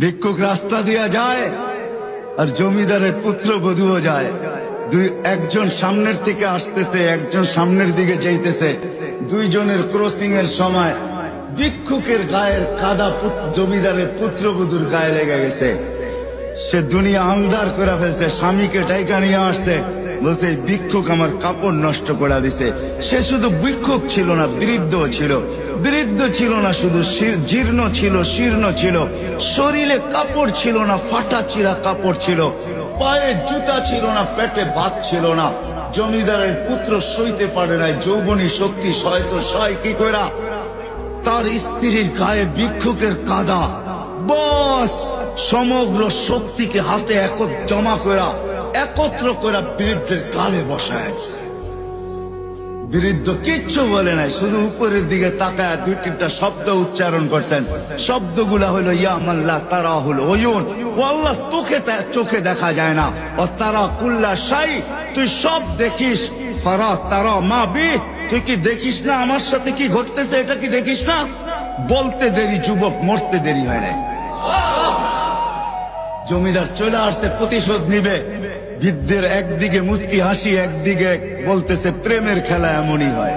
ভিক্ষুক রাস্তা দিয়া যায় আর জমিদারের পুত্রবধূও যায়। একজন সামনের থেকে আসতেছে, একজন সামনের দিকে যাইতেছে। দুইজনের ক্রসিং এর সময় ভিক্ষুকের গায়ের কাদা জমিদারের পুত্রবধূর গায়ে লেগে গেছে। সে দুনিয়া আন্ধার করে ফেলছে, স্বামীকে ডাইকা নিয়ে আসছে, বলছে ভিক্ষুক আমার কাপড় নষ্ট করে দিছে। সে শুধু ভিক্ষুক ছিল না, বৃদ্ধ ছিল। বৃদ্ধ ছিল না শুধু, জীর্ণ ছিল, শীর্ণ ছিল। শরীরে কাপড় ছিল না, ফাটা চিরা কাপড় ছিল। পায়ে জুতা ছিল না, পেটে ভাত ছিল না। জমিদারের পুত্র সইতে পারে নাই, যৌবনী শক্তি সয়তো সয় কি কইরা তার স্ত্রীর গায়ে ভিক্ষুকের কাদা। বস সমগ্র শক্তিকে হাতে জমা করা, একত্র করা বৃদ্ধের গালে বসায়। বৃদ্ধ কিচ্ছু বলে নাই, শুধু উপরের দিকে তাকায় দুই তিনটা শব্দ উচ্চারণ করছেন। শব্দগুলা হলো ইয়া মাল্লাহ তারা হলো ওয়ুন, ও আল্লাহ তোকে চোখে দেখা যায় না। ও তারা কুল্লা শাই, তুই সব দেখিস। ফারা তারা মা বি, তুই কি দেখিস না আমার সাথে কি ঘটতেছে, এটা কি দেখিস না? বলতে দেরি যুবক, মরতে দেরি হয় না। জমিদার চলে আসছে, প্রতিশোধ নিবে। বৃদ্ধের একদিকে মুস্কি হাসি, একদিকে বলতেছে প্রেমের খেলা এমনই হয়।